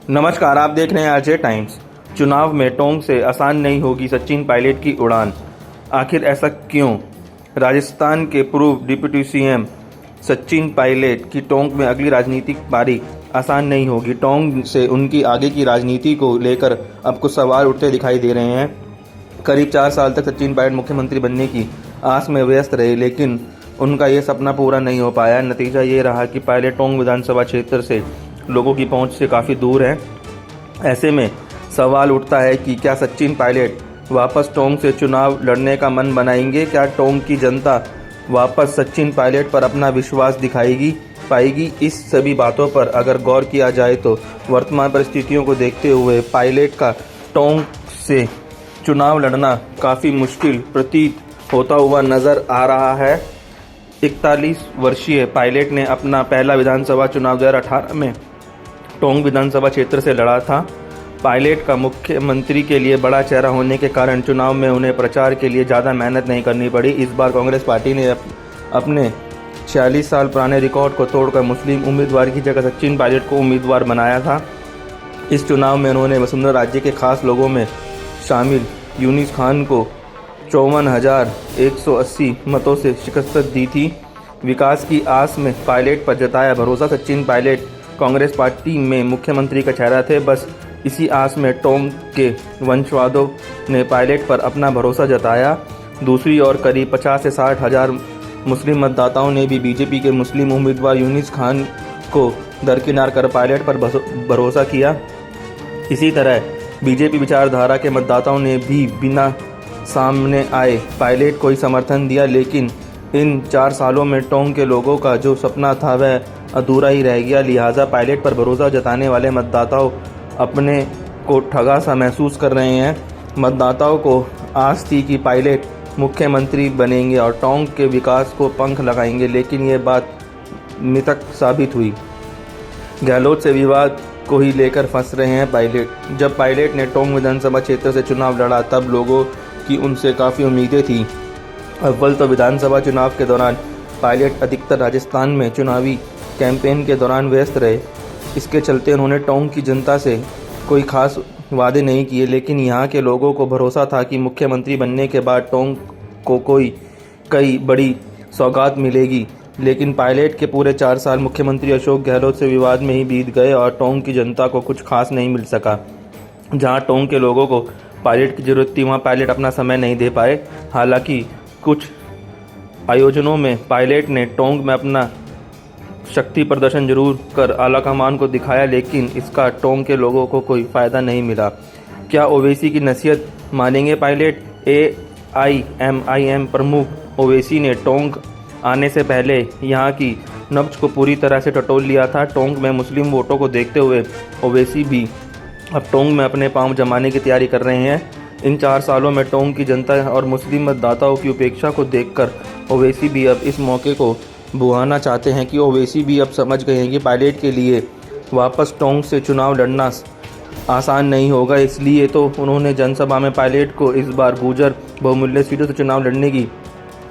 नमस्कार, आप देख रहे हैं आरजे टाइम्स। चुनाव में टोंक से आसान नहीं होगी सचिन पायलट की उड़ान, आखिर ऐसा क्यों? राजस्थान के पूर्व डिप्टी सीएम सचिन पायलट की टोंक में अगली राजनीतिक पारी आसान नहीं होगी। टोंक से उनकी आगे की राजनीति को लेकर अब कुछ सवाल उठते दिखाई दे रहे हैं। करीब 4 साल तक सचिन पायलट मुख्यमंत्री बनने की आस में व्यस्त रहे, लेकिन उनका ये सपना पूरा नहीं हो पाया। नतीजा ये रहा कि पायलट टोंक विधानसभा क्षेत्र से लोगों की पहुंच से काफ़ी दूर है। ऐसे में सवाल उठता है कि क्या सचिन पायलट वापस टोंक से चुनाव लड़ने का मन बनाएंगे? क्या टोंक की जनता वापस सचिन पायलट पर अपना विश्वास दिखाएगी पाएगी? इस सभी बातों पर अगर गौर किया जाए तो वर्तमान परिस्थितियों को देखते हुए पायलट का टोंक से चुनाव लड़ना काफ़ी मुश्किल प्रतीत होता हुआ नज़र आ रहा है। 41 वर्षीय पायलट ने अपना पहला विधानसभा चुनाव 2018 में टोंक विधानसभा क्षेत्र से लड़ा था। पायलट का मुख्यमंत्री के लिए बड़ा चेहरा होने के कारण चुनाव में उन्हें प्रचार के लिए ज़्यादा मेहनत नहीं करनी पड़ी। इस बार कांग्रेस पार्टी ने अपने 46 साल पुराने रिकॉर्ड को तोड़कर मुस्लिम उम्मीदवार की जगह सचिन पायलट को उम्मीदवार बनाया था। इस चुनाव में उन्होंने वसुंधरा राज्य के खास लोगों में शामिल यूनिस खान को 54,180 मतों से शिकस्त दी थी। विकास की आस में पायलट पर जताया भरोसा। सचिन पायलट कांग्रेस पार्टी में मुख्यमंत्री का चेहरा थे। बस इसी आस में टोंक के वंशवादों ने पायलट पर अपना भरोसा जताया। दूसरी ओर करीब 50 से 60 हज़ार मुस्लिम मतदाताओं ने भी बीजेपी के मुस्लिम उम्मीदवार यूनिस खान को दरकिनार कर पायलट पर भरोसा किया। इसी तरह बीजेपी विचारधारा के मतदाताओं ने भी बिना सामने आए पायलट को ही समर्थन दिया। लेकिन इन 4 सालों में टोंक के लोगों का जो सपना था वह अधूरा ही रह गया। लिहाजा पायलट पर भरोसा जताने वाले मतदाताओं अपने को ठगा सा महसूस कर रहे हैं। मतदाताओं को आस थी कि पायलट मुख्यमंत्री बनेंगे और टोंक के विकास को पंख लगाएंगे, लेकिन ये बात मिथक साबित हुई। गहलोत से विवाद को ही लेकर फंस रहे हैं पायलट। जब पायलट ने टोंक विधानसभा क्षेत्र से चुनाव लड़ा तब लोगों की उनसे काफ़ी उम्मीदें थी। अव्वल तो विधानसभा चुनाव के दौरान पायलट अधिकतर राजस्थान में चुनावी कैंपेन के दौरान व्यस्त रहे। इसके चलते उन्होंने टोंक की जनता से कोई खास वादे नहीं किए, लेकिन यहाँ के लोगों को भरोसा था कि मुख्यमंत्री बनने के बाद टोंक को कई बड़ी सौगात मिलेगी। लेकिन पायलट के पूरे 4 साल मुख्यमंत्री अशोक गहलोत से विवाद में ही बीत गए और टोंक की जनता को कुछ खास नहीं मिल सका। जहाँ टोंक के लोगों को पायलट की जरूरत थी वहाँ पायलट अपना समय नहीं दे पाए। हालांकि कुछ आयोजनों में पायलट ने टोंक में अपना शक्ति प्रदर्शन जरूर कर आलाकमान को दिखाया, लेकिन इसका टोंक के लोगों को कोई फ़ायदा नहीं मिला। क्या ओवैसी की नसीहत मानेंगे पायलट? AIMIM प्रमुख ओवैसी ने टोंक आने से पहले यहाँ की नब्ज को पूरी तरह से टटोल लिया था। टोंक में मुस्लिम वोटों को देखते हुए ओवैसी भी अब टोंक में अपने पांव जमाने की तैयारी कर रहे हैं। इन 4 सालों में टोंक की जनता और मुस्लिम मतदाताओं की उपेक्षा को देखकर ओवैसी भी अब इस मौके को बुहाना चाहते हैं कि ओवैसी भी अब समझ गए हैं कि पायलट के लिए वापस टोंक से चुनाव लड़ना आसान नहीं होगा। इसलिए तो उन्होंने जनसभा में पायलट को इस बार गुर्जर बहुमूल्य सीटों से चुनाव लड़ने की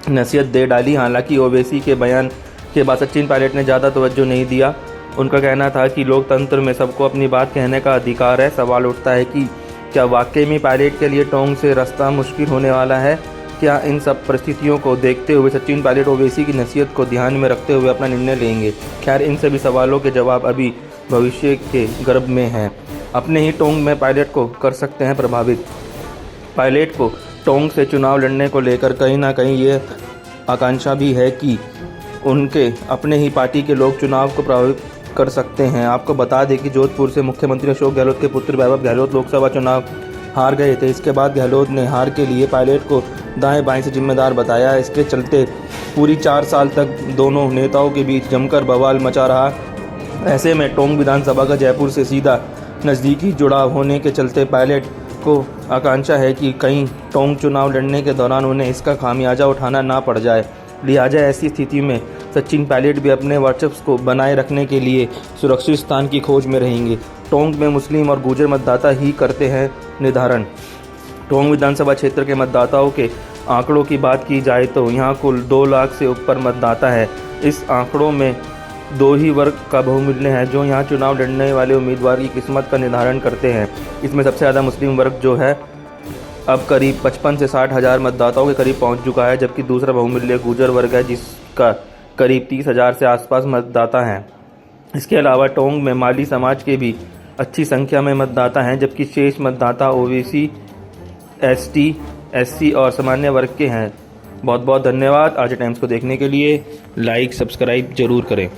नसीहत दे डाली। हालांकि ओवैसी के बयान के बाद सचिन पायलट ने ज़्यादा तवज्जो नहीं दिया। उनका कहना था कि लोकतंत्र में सबको अपनी बात कहने का अधिकार है। सवाल उठता है कि क्या वाकई में पायलट के लिए टोंक से रास्ता मुश्किल होने वाला है? क्या इन सब परिस्थितियों को देखते हुए सचिन पायलट ओवैसी की नसीहत को ध्यान में रखते हुए अपना निर्णय लेंगे? खैर, इन सभी सवालों के जवाब अभी भविष्य के गर्भ में हैं। अपने ही टोंक में पायलट को कर सकते हैं प्रभावित। पायलट को टोंक से चुनाव लड़ने को लेकर कहीं ना कहीं ये आकांक्षा भी है कि उनके अपने ही पार्टी के लोग चुनाव को प्रभावित कर सकते हैं। आपको बता दें कि जोधपुर से मुख्यमंत्री अशोक गहलोत के पुत्र वैभव गहलोत लोकसभा चुनाव हार गए थे। इसके बाद गहलोत ने हार के लिए पायलट को दाएं बाएं से जिम्मेदार बताया। इसके चलते पूरी 4 साल तक दोनों नेताओं के बीच जमकर बवाल मचा रहा। ऐसे में टोंक विधानसभा का जयपुर से सीधा नज़दीकी जुड़ाव होने के चलते पायलट को आकांक्षा है कि कहीं टोंक चुनाव लड़ने के दौरान उन्हें इसका खामियाजा उठाना ना पड़ जाए। लिहाजा ऐसी स्थिति में सचिन पायलट भी अपने वर्चस्व को बनाए रखने के लिए सुरक्षित स्थान की खोज में रहेंगे। टोंक में मुस्लिम और गुर्जर मतदाता ही करते हैं निर्धारण। टोंक विधानसभा क्षेत्र के मतदाताओं के आंकड़ों की बात की जाए तो यहाँ कुल 2 लाख से ऊपर मतदाता है। इस आंकड़ों में दो ही वर्ग का बहुमूल्य है जो यहाँ चुनाव लड़ने वाले उम्मीदवार की किस्मत का निर्धारण करते हैं। इसमें सबसे ज़्यादा मुस्लिम वर्ग जो है अब करीब 55 से 60 हज़ार मतदाताओं के करीब पहुँच चुका है, जबकि दूसरा बहुमूल्य गुर्जर वर्ग है जिसका करीब 30 हज़ार से आसपास मतदाता हैं। इसके अलावा टोंक में माली समाज के भी अच्छी संख्या में मतदाता हैं, जबकि शेष मतदाता ओबीसी, एसटी, एससी और सामान्य वर्ग के हैं। बहुत बहुत धन्यवाद। आज टाइम्स को देखने के लिए लाइक सब्सक्राइब जरूर करें।